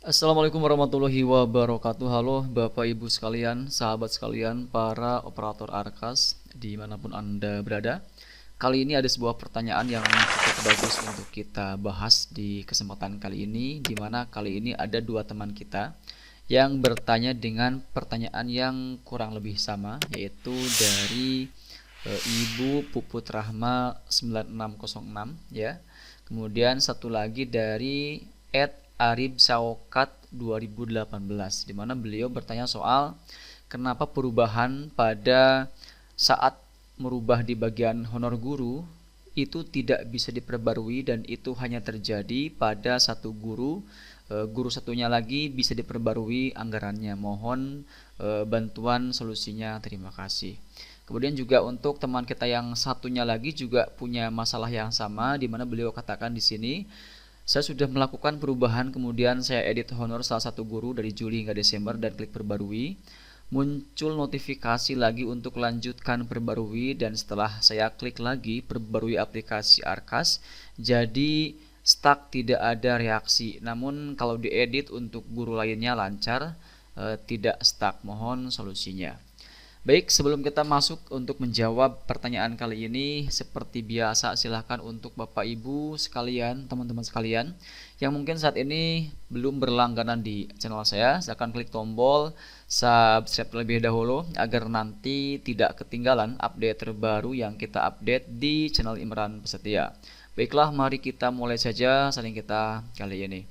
Assalamualaikum warahmatullahi wabarakatuh. Halo Bapak Ibu sekalian, sahabat sekalian, para operator Arkas dimanapun Anda berada. Kali ini ada sebuah pertanyaan yang cukup bagus untuk kita bahas di kesempatan kali ini, di mana kali ini ada dua teman kita yang bertanya dengan pertanyaan yang kurang lebih sama, yaitu dari Ibu Puput Rahma 9606 ya. Kemudian satu lagi dari Arib Saokat 2018, di mana beliau bertanya soal kenapa perubahan pada saat merubah di bagian honor guru itu tidak bisa diperbarui dan itu hanya terjadi pada satu guru. Guru satunya lagi bisa diperbarui anggarannya. Mohon bantuan solusinya. Terima kasih. Kemudian juga untuk teman kita yang satunya lagi juga punya masalah yang sama, di mana beliau katakan di sini, saya sudah melakukan perubahan, kemudian saya edit honor salah satu guru dari Juli hingga Desember dan klik perbarui. Muncul notifikasi lagi untuk lanjutkan perbarui, dan setelah saya klik lagi perbarui aplikasi Arkas, jadi stuck, tidak ada reaksi. Namun kalau diedit untuk guru lainnya lancar, tidak stuck. Mohon solusinya. Baik, sebelum kita masuk untuk menjawab pertanyaan kali ini, seperti biasa silahkan untuk Bapak Ibu sekalian, teman-teman sekalian yang mungkin saat ini belum berlangganan di channel saya, silahkan klik tombol subscribe terlebih dahulu agar nanti tidak ketinggalan update terbaru yang kita update di channel Imran Pesetia. Baiklah, mari kita mulai saja sharing kita kali ini.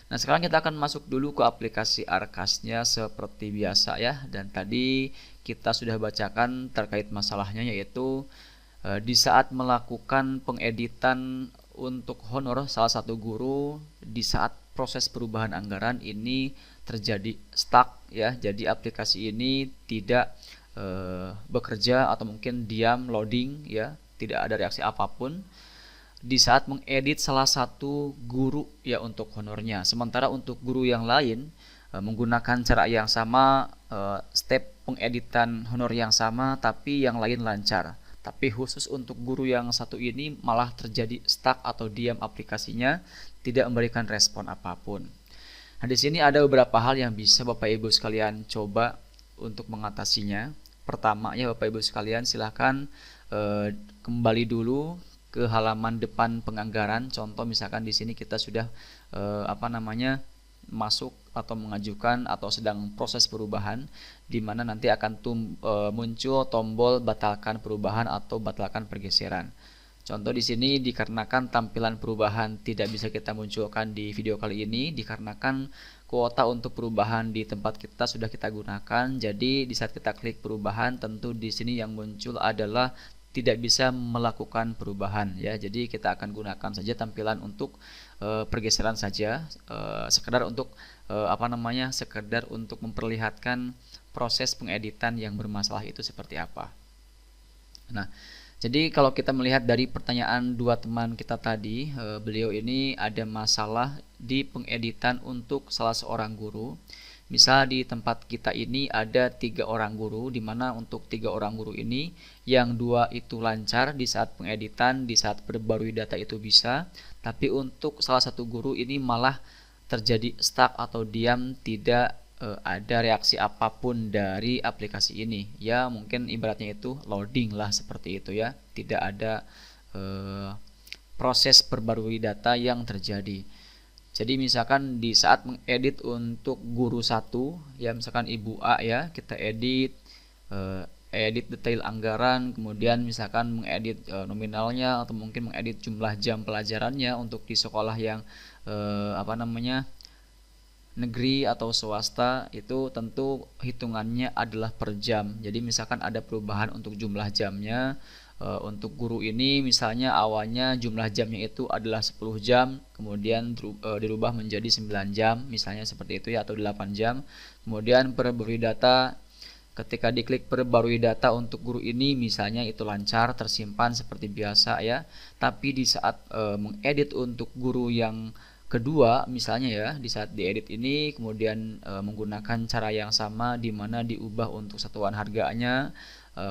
Nah, sekarang kita akan masuk dulu ke aplikasi Arkasnya seperti biasa ya. Dan tadi kita sudah bacakan terkait masalahnya, yaitu di saat melakukan pengeditan untuk honor salah satu guru, di saat proses perubahan anggaran ini terjadi stuck ya. Jadi aplikasi ini tidak bekerja atau mungkin diam loading ya, tidak ada reaksi apapun di saat mengedit salah satu guru ya untuk honornya. Sementara untuk guru yang lain menggunakan cara yang sama, step pengeditan honor yang sama, tapi yang lain lancar. Tapi khusus untuk guru yang satu ini malah terjadi stuck atau diam aplikasinya, tidak memberikan respon apapun. Nah, di sini ada beberapa hal yang bisa Bapak Ibu sekalian coba untuk mengatasinya. Pertama ya Bapak Ibu sekalian, silahkan kembali dulu ke halaman depan penganggaran. Contoh misalkan di sini kita sudah masuk atau mengajukan atau sedang proses perubahan, di mana nanti akan muncul tombol batalkan perubahan atau batalkan pergeseran. Contoh di sini dikarenakan tampilan perubahan tidak bisa kita munculkan di video kali ini dikarenakan kuota untuk perubahan di tempat kita sudah kita gunakan. Jadi di saat kita klik perubahan, tentu di sini yang muncul adalah tidak bisa melakukan perubahan ya. Jadi kita akan gunakan saja tampilan untuk pergeseran saja, sekedar untuk sekedar untuk memperlihatkan proses pengeditan yang bermasalah itu seperti apa. Nah, jadi kalau kita melihat dari pertanyaan dua teman kita tadi, beliau ini ada masalah di pengeditan untuk salah seorang guru. Misal di tempat kita ini ada 3 orang guru, di mana untuk 3 orang guru ini yang 2 itu lancar di saat pengeditan, di saat perbarui data itu bisa, tapi untuk salah satu guru ini malah terjadi stuck atau diam, tidak ada reaksi apapun dari aplikasi ini. Ya mungkin ibaratnya itu loading lah, seperti itu ya, tidak ada proses perbarui data yang terjadi. Jadi misalkan di saat mengedit untuk guru satu ya, misalkan Ibu A ya, kita edit detail anggaran, kemudian misalkan mengedit nominalnya atau mungkin mengedit jumlah jam pelajarannya untuk di sekolah yang negeri atau swasta, itu tentu hitungannya adalah per jam. Jadi misalkan ada perubahan untuk jumlah jamnya. Untuk guru ini misalnya awalnya jumlah jamnya itu adalah 10 jam, kemudian dirubah menjadi 9 jam misalnya seperti itu ya, atau 8 jam. Kemudian perbarui data, ketika diklik perbarui data untuk guru ini misalnya itu lancar, tersimpan seperti biasa ya. Tapi di saat mengedit untuk guru yang kedua misalnya ya, di saat diedit ini kemudian menggunakan cara yang sama, di mana diubah untuk satuan harganya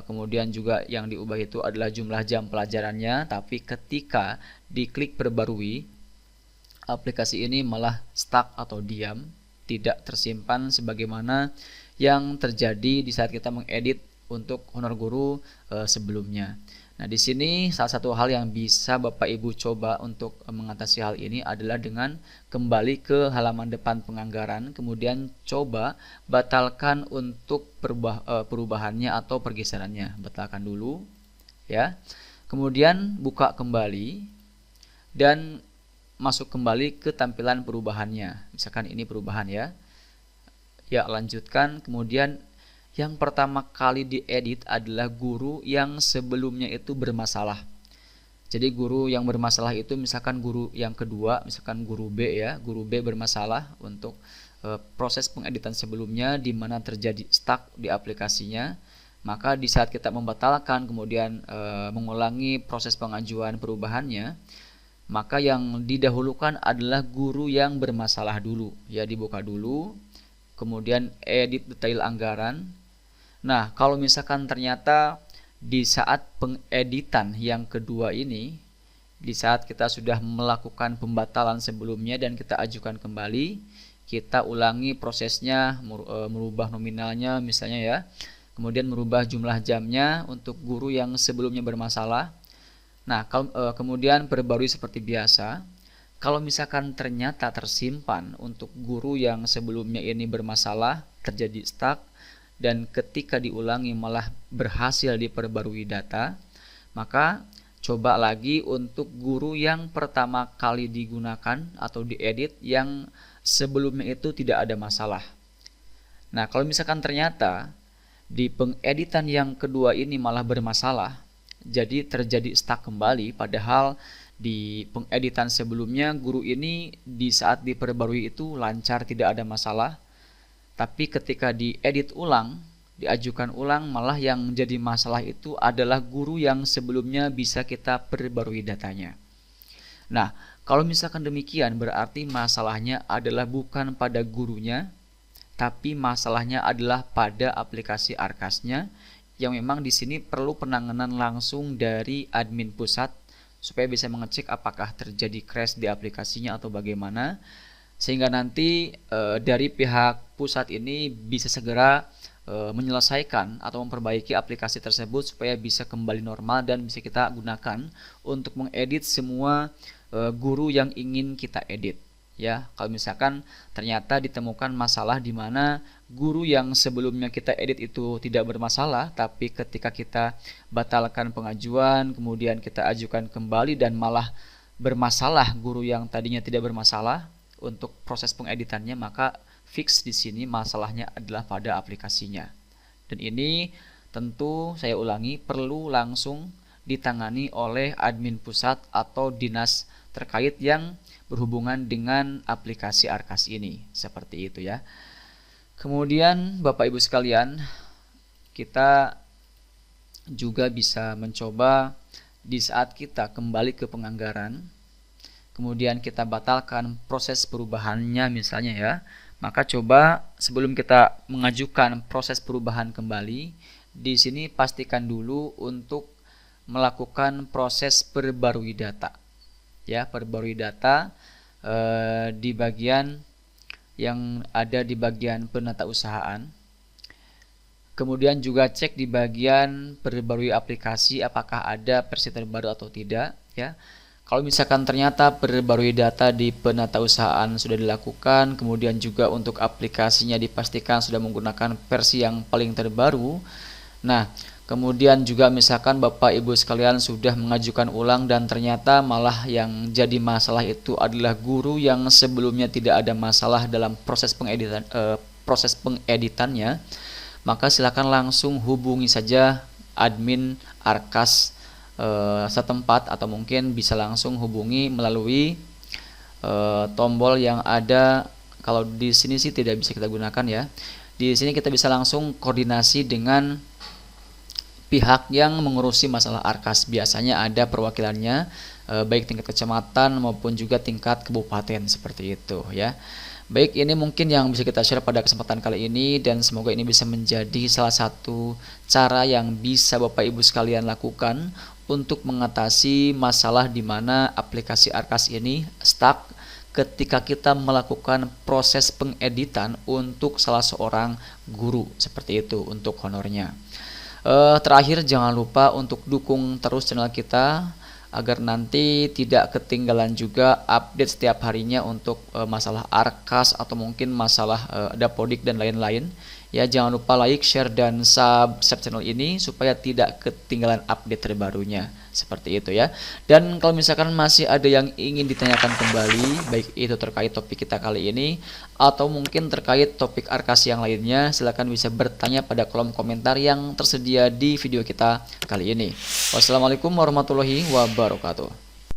kemudian juga yang diubah itu adalah jumlah jam pelajarannya, tapi ketika diklik perbarui, aplikasi ini malah stuck atau diam, tidak tersimpan sebagaimana yang terjadi di saat kita mengedit untuk Honor Guru sebelumnya. Nah, di sini salah satu hal yang bisa Bapak Ibu coba untuk mengatasi hal ini adalah dengan kembali ke halaman depan penganggaran, kemudian coba batalkan untuk perubahannya atau pergeserannya. Batalkan dulu, ya. Kemudian buka kembali dan masuk kembali ke tampilan perubahannya. Misalkan ini perubahan ya. Ya, lanjutkan. Kemudian yang pertama kali diedit adalah guru yang sebelumnya itu bermasalah. Jadi guru yang bermasalah itu misalkan guru yang kedua, misalkan guru B ya, guru B bermasalah untuk proses pengeditan sebelumnya di mana terjadi stuck di aplikasinya. Maka di saat kita membatalkan kemudian mengulangi proses pengajuan perubahannya, maka yang didahulukan adalah guru yang bermasalah dulu. Ya, dibuka dulu, kemudian edit detail anggaran. Nah, kalau misalkan ternyata di saat pengeditan yang kedua ini, di saat kita sudah melakukan pembatalan sebelumnya dan kita ajukan kembali, kita ulangi prosesnya, merubah nominalnya misalnya ya, kemudian merubah jumlah jamnya untuk guru yang sebelumnya bermasalah. Nah, kemudian perbarui seperti biasa. Kalau misalkan ternyata tersimpan untuk guru yang sebelumnya ini bermasalah, terjadi stuck, dan ketika diulangi malah berhasil diperbarui data, maka coba lagi untuk guru yang pertama kali digunakan atau diedit yang sebelumnya itu tidak ada masalah. Nah, kalau misalkan ternyata di pengeditan yang kedua ini malah bermasalah, jadi terjadi stuck kembali, padahal di pengeditan sebelumnya guru ini di saat diperbarui itu lancar, tidak ada masalah. Tapi ketika diedit ulang, diajukan ulang, malah yang menjadi masalah itu adalah guru yang sebelumnya bisa kita perbarui datanya. Nah, kalau misalkan demikian berarti masalahnya adalah bukan pada gurunya, tapi masalahnya adalah pada aplikasi Arkasnya, yang memang di sini perlu penanganan langsung dari admin pusat supaya bisa mengecek apakah terjadi crash di aplikasinya atau bagaimana, sehingga nanti dari pihak pusat ini bisa segera menyelesaikan atau memperbaiki aplikasi tersebut supaya bisa kembali normal dan bisa kita gunakan untuk mengedit semua guru yang ingin kita edit. Ya, kalau misalkan ternyata ditemukan masalah di mana guru yang sebelumnya kita edit itu tidak bermasalah, tapi ketika kita batalkan pengajuan, kemudian kita ajukan kembali dan malah bermasalah guru yang tadinya tidak bermasalah untuk proses pengeditannya, maka fix di sini masalahnya adalah pada aplikasinya. Dan ini tentu saya ulangi perlu langsung ditangani oleh admin pusat atau dinas terkait yang berhubungan dengan aplikasi Arkas ini, seperti itu ya. Kemudian Bapak Ibu sekalian, kita juga bisa mencoba di saat kita kembali ke penganggaran, kemudian kita batalkan proses perubahannya misalnya ya, maka coba sebelum kita mengajukan proses perubahan kembali, di sini pastikan dulu untuk melakukan proses perbarui data. Ya, perbarui data di bagian yang ada di bagian penatausahaan. Kemudian juga cek di bagian perbarui aplikasi apakah ada versi terbaru atau tidak ya. Kalau misalkan ternyata perbarui data di penatausahaan sudah dilakukan, kemudian juga untuk aplikasinya dipastikan sudah menggunakan versi yang paling terbaru. Nah, kemudian juga misalkan Bapak Ibu sekalian sudah mengajukan ulang dan ternyata malah yang jadi masalah itu adalah guru yang sebelumnya tidak ada masalah dalam proses pengeditannya, maka silakan langsung hubungi saja admin Arkas setempat atau mungkin bisa langsung hubungi melalui tombol yang ada. Kalau di sini sih tidak bisa kita gunakan ya. Di sini kita bisa langsung koordinasi dengan pihak yang mengurusi masalah Arkas. Biasanya ada perwakilannya baik tingkat kecamatan maupun juga tingkat kabupaten seperti itu ya. Baik, ini mungkin yang bisa kita share pada kesempatan kali ini, dan semoga ini bisa menjadi salah satu cara yang bisa Bapak Ibu sekalian lakukan untuk mengatasi masalah di mana aplikasi Arkas ini stuck ketika kita melakukan proses pengeditan untuk salah seorang guru, seperti itu untuk honornya. Terakhir, jangan lupa untuk dukung terus channel kita agar nanti tidak ketinggalan juga update setiap harinya untuk masalah Arkas atau mungkin masalah Dapodik dan lain-lain. Ya, jangan lupa like, share, dan subscribe channel ini supaya tidak ketinggalan update terbarunya. Seperti itu ya. Dan kalau misalkan masih ada yang ingin ditanyakan kembali, baik itu terkait topik kita kali ini atau mungkin terkait topik Arkas yang lainnya, silahkan bisa bertanya pada kolom komentar yang tersedia di video kita kali ini. Wassalamualaikum warahmatullahi wabarakatuh.